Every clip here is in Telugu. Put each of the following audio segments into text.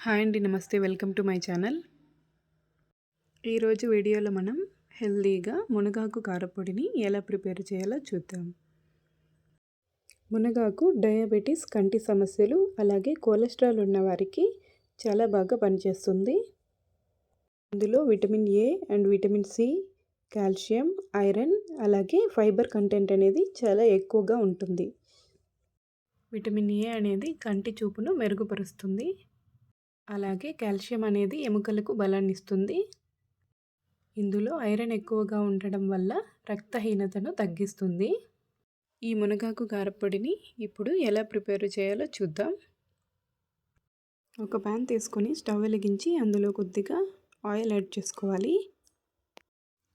హాయ్ అండి, నమస్తే. Welcome to my channel. ఈరోజు వీడియోలో మనం హెల్తీగా మునగాకు కారపొడిని ఎలా ప్రిపేర్ చేయాలో చూద్దాం. మునగాకు డయాబెటీస్, కంటి సమస్యలు, అలాగే కొలెస్ట్రాల్ ఉన్న వారికి చాలా బాగా పనిచేస్తుంది. ఇందులో vitamin A and vitamin C, calcium, iron, అలాగే ఫైబర్ కంటెంట్ అనేది చాలా ఎక్కువగా ఉంటుంది. విటమిన్ ఏ అనేది కంటి చూపును మెరుగుపరుస్తుంది. అలాగే కాల్షియం అనేది ఎముకలకు బలాన్ని ఇస్తుంది. ఇందులో ఐరన్ ఎక్కువగా ఉండడం వల్ల రక్తహీనతను తగ్గిస్తుంది. ఈ మునగాకు కారపొడిని ఇప్పుడు ఎలా ప్రిపేర్ చేయాలో చూద్దాం. ఒక ప్యాన్ తీసుకొని స్టవ్ వెలిగించి అందులో కొద్దిగా ఆయిల్ యాడ్ చేసుకోవాలి.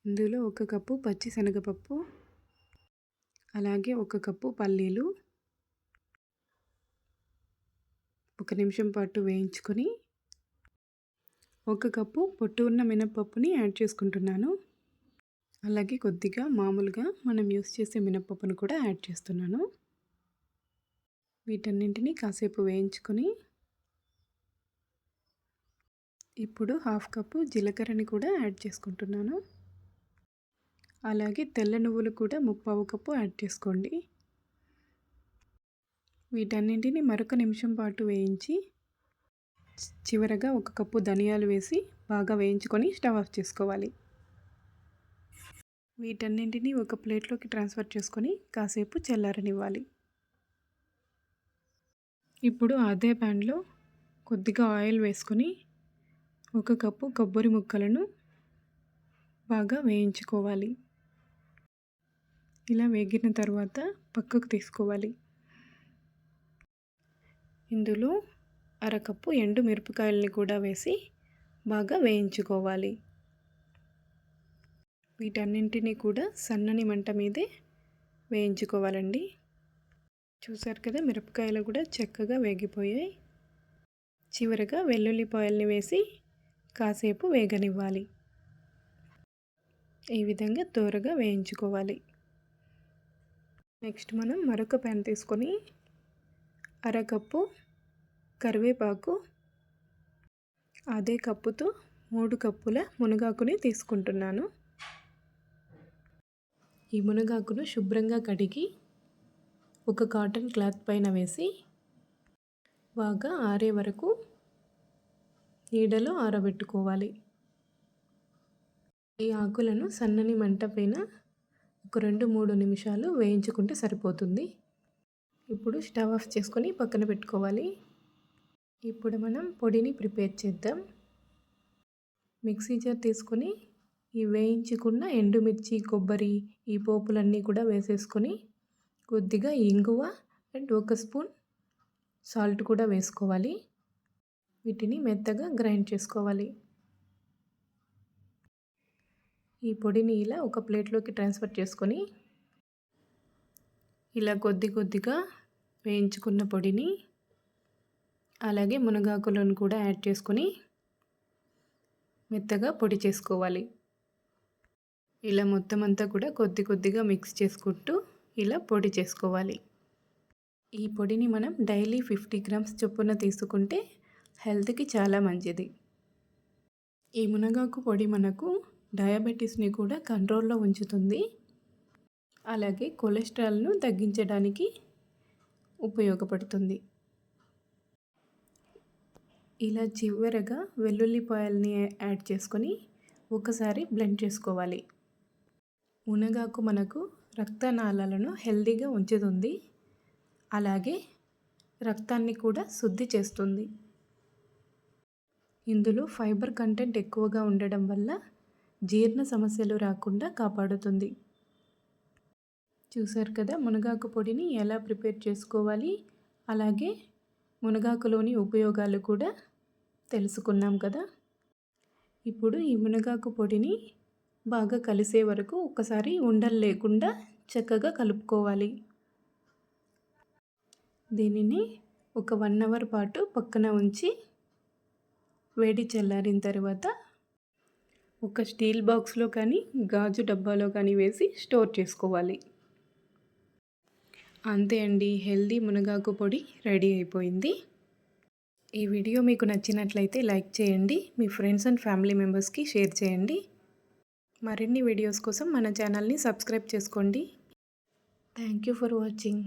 ఇందులో 1 కప్పు పచ్చి శనగపప్పు, అలాగే 1 కప్పు పల్లీలు 1 నిమిషం పాటు వేయించుకొని 1 కప్పు పొట్టు ఉన్న మినపప్పుని యాడ్ చేసుకుంటున్నాను. అలాగే కొద్దిగా మామూలుగా మనం యూస్ చేసే మినపప్పును కూడా యాడ్ చేస్తున్నాను. వీటన్నింటినీ కాసేపు వేయించుకొని ఇప్పుడు 1/2 కప్పు జీలకర్రని కూడా యాడ్ చేసుకుంటున్నాను. అలాగే తెల్ల నువ్వులు కూడా 1/4 కప్పు యాడ్ చేసుకోండి. వీటన్నింటినీ మరొక నిమిషం పాటు వేయించి చివరగా 1 కప్పు ధనియాలు వేసి బాగా వేయించుకొని స్టవ్ ఆఫ్ చేసుకోవాలి. వీటన్నింటినీ ఒక ప్లేట్లోకి ట్రాన్స్ఫర్ చేసుకొని కాసేపు చల్లారనివ్వాలి. ఇప్పుడు అదే ప్యాన్లో కొద్దిగా ఆయిల్ వేసుకొని 1 కప్పు కొబ్బరి ముక్కలను బాగా వేయించుకోవాలి. ఇలా వేగిన తర్వాత పక్కకు తీసుకోవాలి. ఇందులో 1/2 కప్పు ఎండు మిరపకాయలని కూడా వేసి బాగా వేయించుకోవాలి. వీటన్నింటినీ కూడా సన్నని మంట మీదే వేయించుకోవాలండి. చూసారు కదా, మిరపకాయలు కూడా చక్కగా వేగిపోయాయి. చివరగా వెల్లుల్లిపాయల్ని వేసి కాసేపు వేగనివ్వాలి. ఈ విధంగా దోరగా వేయించుకోవాలి. నెక్స్ట్ మనం మరొక ప్యాన్ తీసుకొని 1/2 కప్పు కరివేపాకు, అదే కప్పుతో 3 కప్పుల మునగాకుని తీసుకుంటున్నాను. ఈ మునగాకును శుభ్రంగా కడిగి ఒక కాటన్ క్లాత్ పైన వేసి బాగా ఆరే వరకు నీడలో ఆరబెట్టుకోవాలి. ఈ ఆకులను సన్నని మంట పైన ఒక 2-3 నిమిషాలు వేయించుకుంటే సరిపోతుంది. ఇప్పుడు స్టవ్ ఆఫ్ చేసుకొని పక్కన పెట్టుకోవాలి. ఇప్పుడు మనం పొడిని ప్రిపేర్ చేద్దాం. మిక్సీ జార్ తీసుకొని ఈ వేయించుకున్న ఎండుమిర్చి, కొబ్బరి, ఈ పోపులన్నీ కూడా వేసేసుకొని కొద్దిగా ఇంగువ అండ్ 1 స్పూన్ సాల్ట్ కూడా వేసుకోవాలి. వీటిని మెత్తగా గ్రైండ్ చేసుకోవాలి. ఈ పొడిని ఇలా ఒక ప్లేట్లోకి ట్రాన్స్ఫర్ చేసుకొని ఇలా కొద్ది కొద్దిగా వేయించుకున్న పొడిని అలాగే మునగాకులను కూడా యాడ్ చేసుకొని మెత్తగా పొడి చేసుకోవాలి. ఇలా మొత్తం అంతా కూడా కొద్ది కొద్దిగా మిక్స్ చేసుకుంటూ ఇలా పొడి చేసుకోవాలి. ఈ పొడిని మనం డైలీ 50 గ్రామ్స్ చొప్పున తీసుకుంటే హెల్త్కి చాలా మంచిది. ఈ మునగాకు పొడి మనకు డయాబెటీస్ని కూడా కంట్రోల్లో ఉంచుతుంది. అలాగే కొలెస్ట్రాల్ను తగ్గించడానికి ఉపయోగపడుతుంది. ఇలా చివరగా వెల్లుల్లిపాయల్ని యాడ్ చేసుకొని ఒకసారి బ్లెండ్ చేసుకోవాలి. మునగాకు మనకు రక్తనాళాలను హెల్తీగా ఉంచుతుంది. అలాగే రక్తాన్ని కూడా శుద్ధి చేస్తుంది. ఇందులో ఫైబర్ కంటెంట్ ఎక్కువగా ఉండడం వల్ల జీర్ణ సమస్యలు రాకుండా కాపాడుతుంది. చూసారు కదా, మునగాకు పొడిని ఎలా ప్రిపేర్ చేసుకోవాలి, అలాగే మునగాకులోని ఉపయోగాలు కూడా తెలుసుకున్నాం కదా. ఇప్పుడు ఈ మునగాకు పొడిని బాగా కలిసే వరకు ఒకసారి ఉండలు లేకుండా చక్కగా కలుపుకోవాలి. దీనిని ఒక 1 అవర్ పాటు పక్కన ఉంచి వేడి చల్లారిన తర్వాత ఒక స్టీల్ బాక్స్లో కానీ గాజు డబ్బాలో కానీ వేసి స్టోర్ చేసుకోవాలి. అంతే అండి, హెల్దీ మునగాకు పొడి రెడీ అయిపోయింది. ఈ వీడియో మీకు నచ్చినట్లయితే లైక్ చేయండి, మీ ఫ్రెండ్స్ అండ్ ఫ్యామిలీ మెంబర్స్కి షేర్ చేయండి. మరిన్ని వీడియోస్ కోసం మన ఛానల్ని సబ్స్క్రైబ్ చేసుకోండి. Thank you for watching.